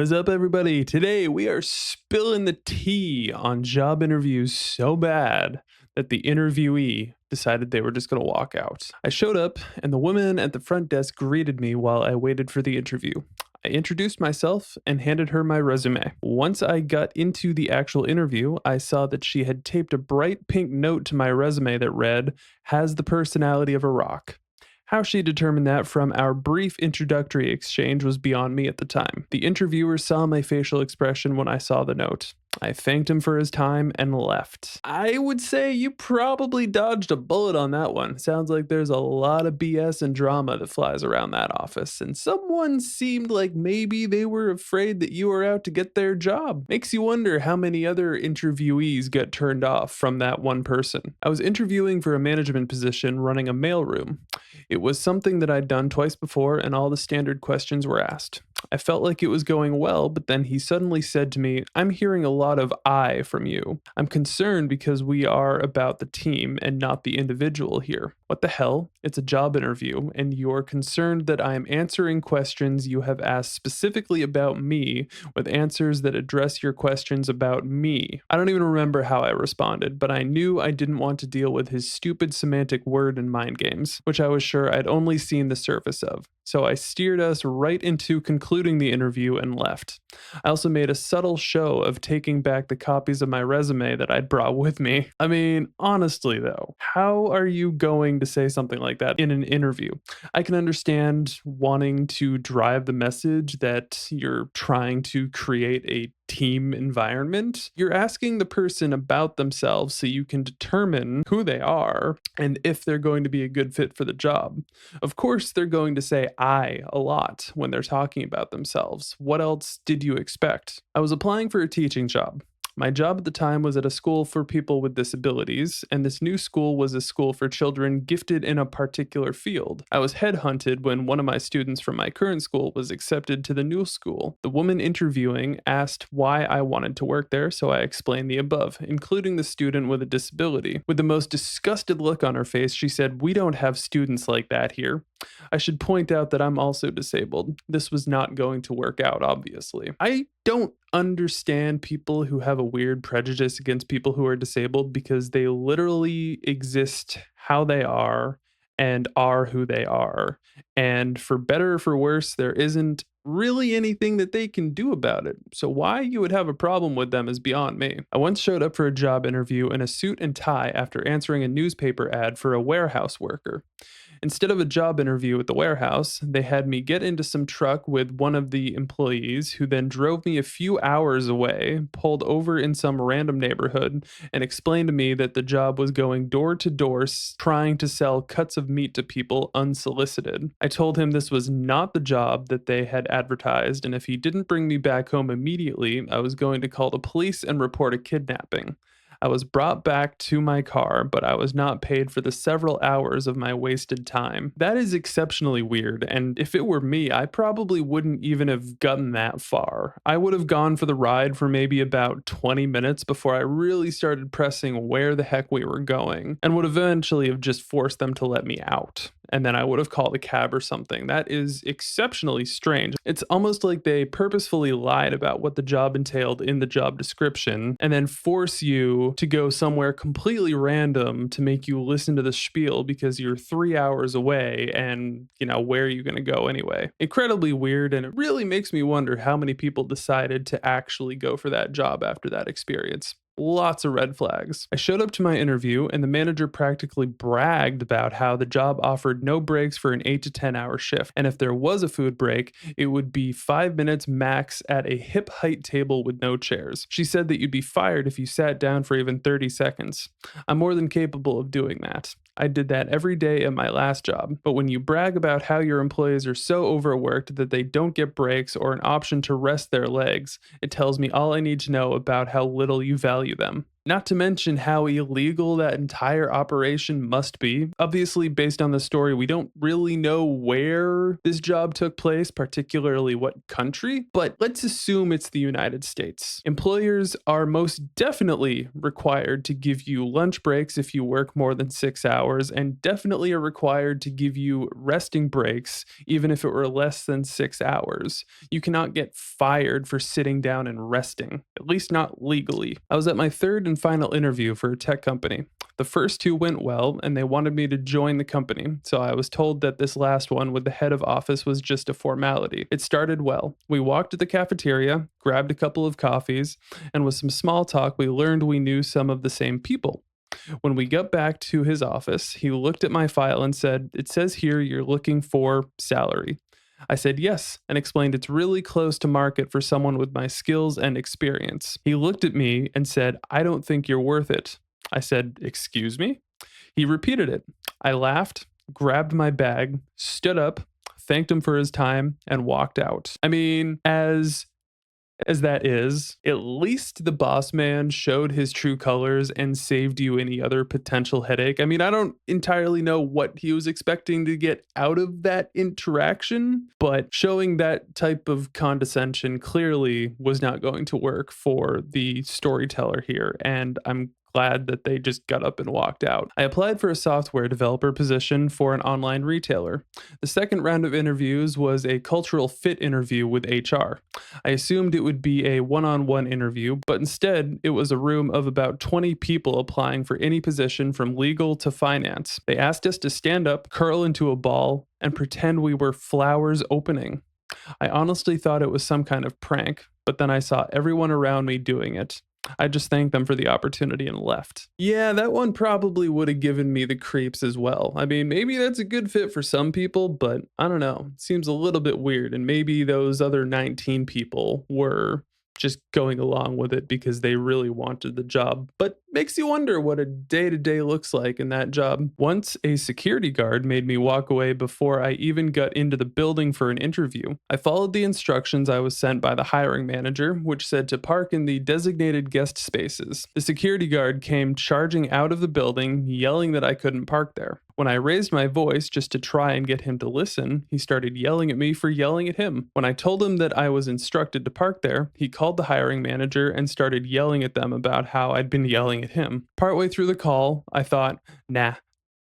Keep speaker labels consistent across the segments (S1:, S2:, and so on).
S1: What's up, everybody? Today we are spilling the tea on job interviews so bad that the interviewee decided they were just going to walk out. I showed up, and the woman at the front desk greeted me while I waited for the interview. I introduced myself and handed her my resume. Once I got into the actual interview, I saw that she had taped a bright pink note to my resume that read, "Has the personality of a rock." How she determined that from our brief introductory exchange was beyond me at the time. The interviewer saw my facial expression when I saw the note. I thanked him for his time and left. I would say you probably dodged a bullet on that one. Sounds like there's a lot of BS and drama that flies around that office, and someone seemed like maybe they were afraid that you were out to get their job. Makes you wonder how many other interviewees got turned off from that one person. I was interviewing for a management position running a mailroom. It was something that I'd done twice before, and all the standard questions were asked. I felt like it was going well, but then he suddenly said to me, "I'm hearing a lot of I from you. I'm concerned because we are about the team and not the individual here." What the hell? It's a job interview, and you're concerned that I am answering questions you have asked specifically about me with answers that address your questions about me. I don't even remember how I responded, but I knew I didn't want to deal with his stupid semantic word and mind games, which I was sure I'd only seen the surface of. So I steered us right into concluding the interview and left. I also made a subtle show of taking back the copies of my resume that I'd brought with me. I mean, honestly though, how are you going to say something like that in an interview? I can understand wanting to drive the message that you're trying to create a team environment. You're asking the person about themselves so you can determine who they are and if they're going to be a good fit for the job. Of course, they're going to say "I" a lot when they're talking about themselves. What else did you expect? I was applying for a teaching job. My job at the time was at a school for people with disabilities, and this new school was a school for children gifted in a particular field. I was headhunted when one of my students from my current school was accepted to the new school. The woman interviewing asked why I wanted to work there, so I explained the above, including the student with a disability. With the most disgusted look on her face, she said, "We don't have students like that here." I should point out that I'm also disabled. This was not going to work out, obviously. I don't understand people who have a weird prejudice against people who are disabled because they literally exist how they are and are who they are. And for better or for worse, there isn't really anything that they can do about it. So why you would have a problem with them is beyond me. I once showed up for a job interview in a suit and tie after answering a newspaper ad for a warehouse worker. Instead of a job interview at the warehouse, they had me get into some truck with one of the employees who then drove me a few hours away, pulled over in some random neighborhood, and explained to me that the job was going door to door trying to sell cuts of meat to people unsolicited. I told him this was not the job that they had advertised, and if he didn't bring me back home immediately, I was going to call the police and report a kidnapping. I was brought back to my car, but I was not paid for the several hours of my wasted time. That is exceptionally weird, and if it were me, I probably wouldn't even have gotten that far. I would have gone for the ride for maybe about 20 minutes before I really started pressing where the heck we were going, and would eventually have just forced them to let me out. And then I would have called a cab or something. That is exceptionally strange. It's almost like they purposefully lied about what the job entailed in the job description and then force you to go somewhere completely random to make you listen to the spiel because you're 3 hours away and, where are you going to go anyway? Incredibly weird, and it really makes me wonder how many people decided to actually go for that job after that experience. Lots of red flags. I showed up to my interview, and the manager practically bragged about how the job offered no breaks for an 8 to 10 hour shift. And if there was a food break, it would be 5 minutes max at a hip height table with no chairs. She said that you'd be fired if you sat down for even 30 seconds. I'm more than capable of doing that. I did that every day at my last job. But when you brag about how your employees are so overworked that they don't get breaks or an option to rest their legs, it tells me all I need to know about how little you value them. Not to mention how illegal that entire operation must be. Obviously, based on the story, we don't really know where this job took place, particularly what country, but let's assume it's the United States. Employers are most definitely required to give you lunch breaks if you work more than 6 hours, and definitely are required to give you resting breaks, even if it were less than 6 hours. You cannot get fired for sitting down and resting, at least not legally. I was at my third and final interview for a tech company. The first two went well, and they wanted me to join the company, so I was told that this last one with the head of office was just a formality. It started well. We walked to the cafeteria, grabbed a couple of coffees, and with some small talk, we learned we knew some of the same people. When we got back to his office, he looked at my file and said, "It says here you're looking for salary." I said yes and explained it's really close to market for someone with my skills and experience. He looked at me and said, "I don't think you're worth it." I said, "Excuse me?" He repeated it. I laughed, grabbed my bag, stood up, thanked him for his time, and walked out. I mean, as that is, at least the boss man showed his true colors and saved you any other potential headache. I mean, I don't entirely know what he was expecting to get out of that interaction, but showing that type of condescension clearly was not going to work for the storyteller here, and I'm glad that they just got up and walked out. I applied for a software developer position for an online retailer. The second round of interviews was a cultural fit interview with HR. I assumed it would be a one on one interview, but instead, it was a room of about 20 people applying for any position from legal to finance. They asked us to stand up, curl into a ball, and pretend we were flowers opening. I honestly thought it was some kind of prank, but then I saw everyone around me doing it. I just thanked them for the opportunity and left. Yeah, that one probably would have given me the creeps as well. I mean, maybe that's a good fit for some people, but I don't know. It seems a little bit weird. And maybe those other 19 people were just going along with it because they really wanted the job. But makes you wonder what a day to day looks like in that job. Once a security guard made me walk away before I even got into the building for an interview. I followed the instructions I was sent by the hiring manager, which said to park in the designated guest spaces. The security guard came charging out of the building, yelling that I couldn't park there. When I raised my voice just to try and get him to listen, he started yelling at me for yelling at him. When I told him that I was instructed to park there, he called the hiring manager and started yelling at them about how I'd been yelling at him. Partway through the call, I thought, nah,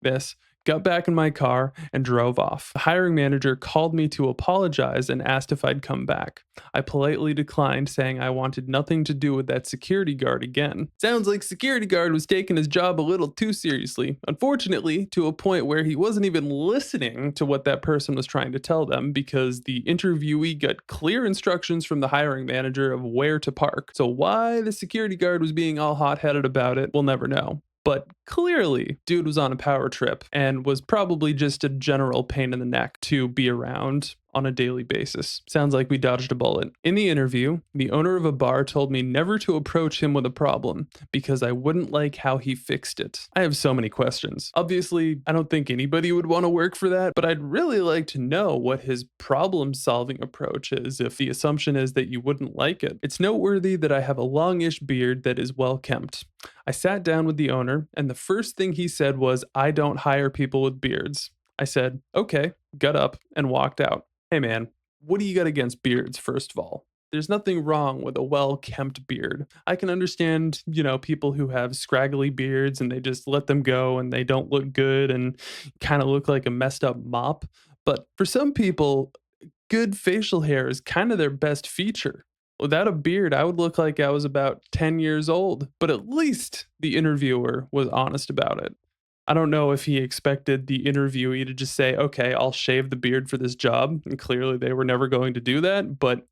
S1: this. Got back in my car and drove off. The hiring manager called me to apologize and asked if I'd come back. I politely declined, saying I wanted nothing to do with that security guard again. Sounds like security guard was taking his job a little too seriously. Unfortunately, to a point where he wasn't even listening to what that person was trying to tell them because the interviewee got clear instructions from the hiring manager of where to park. So why the security guard was being all hot-headed about it, we'll never know. But clearly, dude was on a power trip and was probably just a general pain in the neck to be around on a daily basis. Sounds like we dodged a bullet. In the interview, the owner of a bar told me never to approach him with a problem because I wouldn't like how he fixed it. I have so many questions. Obviously, I don't think anybody would want to work for that, but I'd really like to know what his problem-solving approach is if the assumption is that you wouldn't like it. It's noteworthy that I have a longish beard that is well kempt. I sat down with the owner, and the first thing he said was, "I don't hire people with beards." I said, "Okay," got up, and walked out. Hey man, what do you got against beards, first of all? There's nothing wrong with a well kempt beard. I can understand, people who have scraggly beards and they just let them go and they don't look good and kind of look like a messed up mop. But for some people, good facial hair is kind of their best feature. Without a beard, I would look like I was about 10 years old, but at least the interviewer was honest about it. I don't know if he expected the interviewee to just say, "Okay, I'll shave the beard for this job." And clearly they were never going to do that. But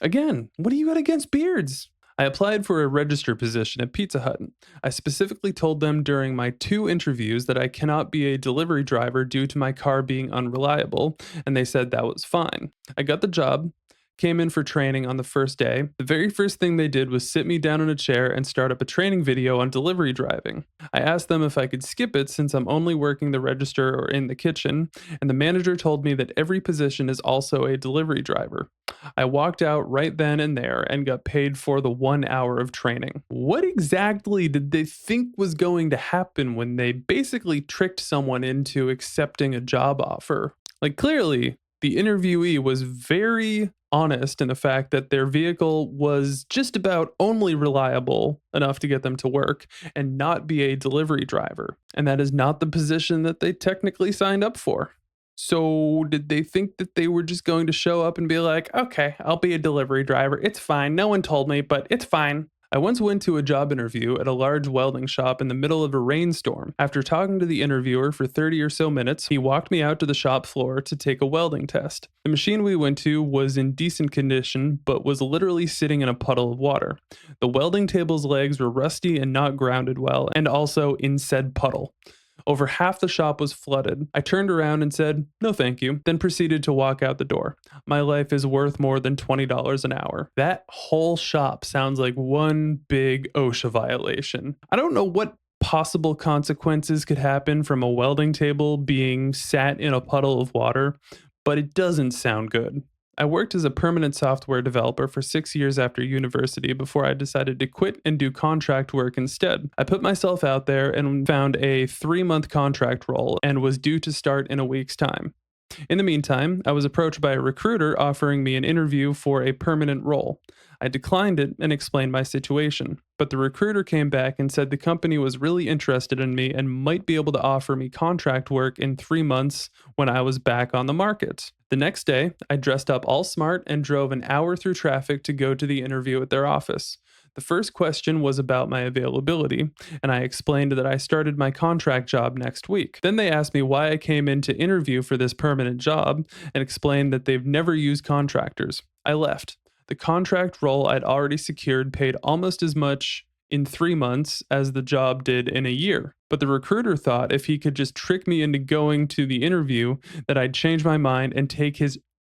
S1: again, what do you got against beards? I applied for a register position at Pizza Hut. I specifically told them during my 2 interviews that I cannot be a delivery driver due to my car being unreliable, and they said that was fine. I got the job, came in for training on the first day. The very first thing they did was sit me down in a chair and start up a training video on delivery driving. I asked them if I could skip it since I'm only working the register or in the kitchen, and the manager told me that every position is also a delivery driver. I walked out right then and there and got paid for the 1 hour of training. What exactly did they think was going to happen when they basically tricked someone into accepting a job offer? Like, clearly, the interviewee was very honest in the fact that their vehicle was just about only reliable enough to get them to work and not be a delivery driver. And that is not the position that they technically signed up for. So, did they think that they were just going to show up and be like, okay, I'll be a delivery driver. It's fine. No one told me, but it's fine. I once went to a job interview at a large welding shop in the middle of a rainstorm. After talking to the interviewer for 30 or so minutes, he walked me out to the shop floor to take a welding test. The machine we went to was in decent condition, but was literally sitting in a puddle of water. The welding table's legs were rusty and not grounded well, and also in said puddle. Over half the shop was flooded. I turned around and said, no thank you, then proceeded to walk out the door. My life is worth more than $20 an hour. That whole shop sounds like one big OSHA violation. I don't know what possible consequences could happen from a welding table being sat in a puddle of water, but it doesn't sound good. I worked as a permanent software developer for 6 years after university before I decided to quit and do contract work instead. I put myself out there and found a 3-month contract role and was due to start in a week's time. In the meantime, I was approached by a recruiter offering me an interview for a permanent role. I declined it and explained my situation, but the recruiter came back and said the company was really interested in me and might be able to offer me contract work in 3 months when I was back on the market. The next day, I dressed up all smart and drove an hour through traffic to go to the interview at their office. The first question was about my availability, and I explained that I started my contract job next week. Then they asked me why I came in to interview for this permanent job and explained that they've never used contractors. I left. The contract role I'd already secured paid almost as much in 3 months as the job did in a year. But the recruiter thought if he could just trick me into going to the interview, that I'd change my mind and take his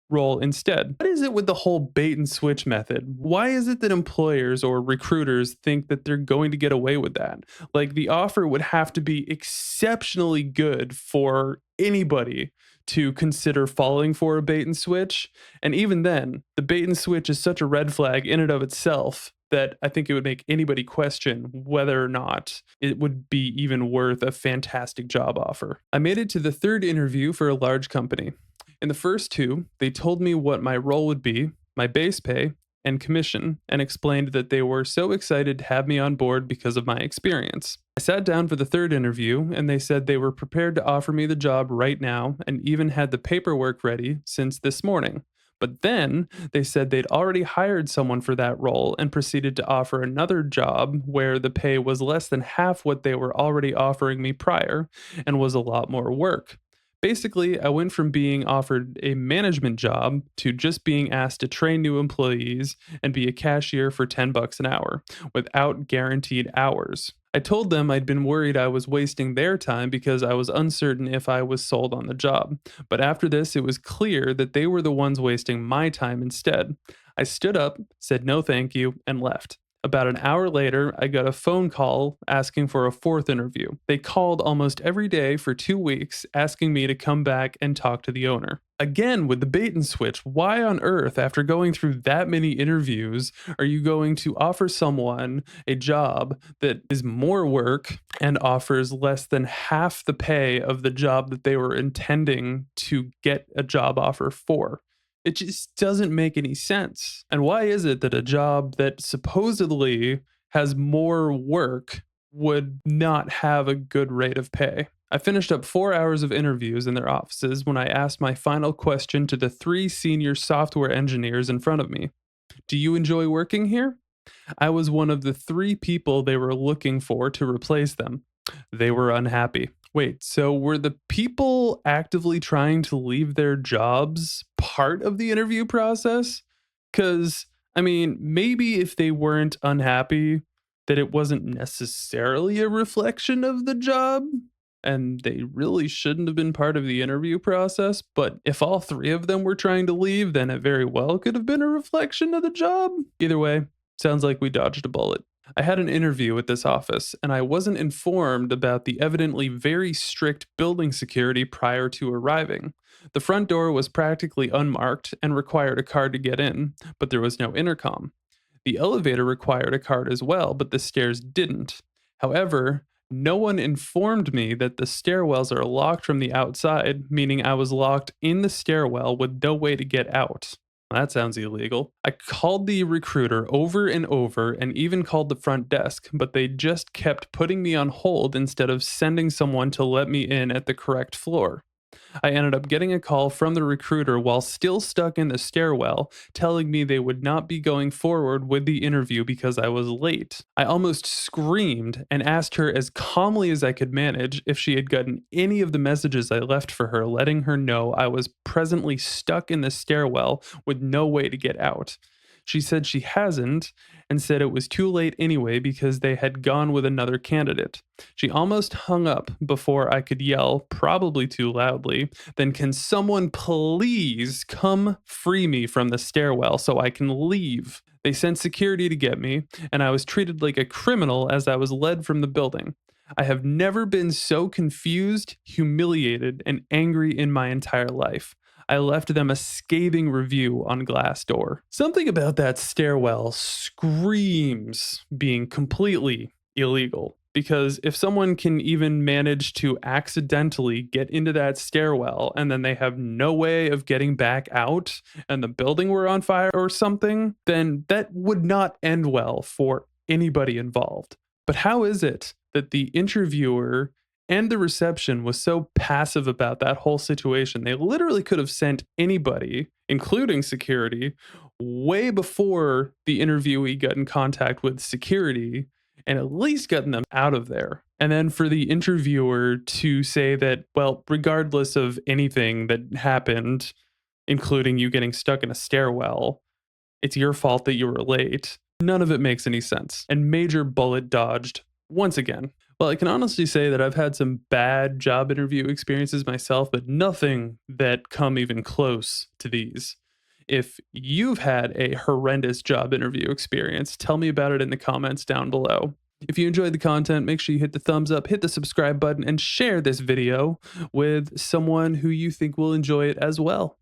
S1: role instead. What is it with the whole bait and switch method? Why is it that employers or recruiters think that they're going to get away with that? Like, the offer would have to be exceptionally good for anybody to consider falling for a bait and switch. And even then, the bait and switch is such a red flag in and of itself that I think it would make anybody question whether or not it would be even worth a fantastic job offer. I made it to the third interview for a large company. In the first two, they told me what my role would be, my base pay, and commission, and explained that they were so excited to have me on board because of my experience. I sat down for the third interview, and they said they were prepared to offer me the job right now and even had the paperwork ready since this morning. But then they said they'd already hired someone for that role and proceeded to offer another job where the pay was less than half what they were already offering me prior and was a lot more work. Basically, I went from being offered a management job to just being asked to train new employees and be a cashier for $10 an hour without guaranteed hours. I told them I'd been worried I was wasting their time because I was uncertain if I was sold on the job. But after this, it was clear that they were the ones wasting my time instead. I stood up, said no thank you, and left. About an hour later, I got a phone call asking for a fourth interview. They called almost every day for 2 weeks, asking me to come back and talk to the owner. Again, with the bait and switch, why on earth, after going through that many interviews, are you going to offer someone a job that is more work and offers less than half the pay of the job that they were intending to get a job offer for? It just doesn't make any sense. And why is it that a job that supposedly has more work would not have a good rate of pay? I finished up 4 hours of interviews in their offices when I asked my final question to the 3 senior software engineers in front of me. Do you enjoy working here? I was one of the 3 people they were looking for to replace them. They were unhappy. Wait, so were the people actively trying to leave their jobs part of the interview process? Because, I mean, maybe if they weren't unhappy, that it wasn't necessarily a reflection of the job. and they really shouldn't have been part of the interview process. But if all three of them were trying to leave, then it very well could have been a reflection of the job. Either way, sounds like we dodged a bullet. I had an interview at this office, and I wasn't informed about the evidently very strict building security prior to arriving. The front door was practically unmarked and required a card to get in, but there was no intercom. The elevator required a card as well, but the stairs didn't. However, no one informed me that the stairwells are locked from the outside, meaning I was locked in the stairwell with no way to get out. That sounds illegal. I called the recruiter over and over and even called the front desk, but they just kept putting me on hold instead of sending someone to let me in at the correct floor. I ended up getting a call from the recruiter while still stuck in the stairwell, telling me they would not be going forward with the interview because I was late. I almost screamed and asked her as calmly as I could manage if she had gotten any of the messages I left for her, letting her know I was presently stuck in the stairwell with no way to get out. She said she hasn't and said it was too late anyway because they had gone with another candidate. She almost hung up before I could yell, probably too loudly, then can someone please come free me from the stairwell so I can leave? They sent security to get me, and I was treated like a criminal as I was led from the building. I have never been so confused, humiliated, and angry in my entire life. I left them a scathing review on Glassdoor. Something about that stairwell screams being completely illegal. Because if someone can even manage to accidentally get into that stairwell and then they have no way of getting back out and the building were on fire or something, then that would not end well for anybody involved. But how is it that the interviewer and the reception was so passive about that whole situation? They literally could have sent anybody, including security, way before the interviewee got in contact with security and at least gotten them out of there. And then for the interviewer to say that, well, regardless of anything that happened, including you getting stuck in a stairwell, it's your fault that you were late. None of it makes any sense. And major bullet dodged once again. Well, I can honestly say that I've had some bad job interview experiences myself, but nothing that come even close to these. If you've had a horrendous job interview experience, tell me about it in the comments down below. If you enjoyed the content, make sure you hit the thumbs up, hit the subscribe button, and share this video with someone who you think will enjoy it as well.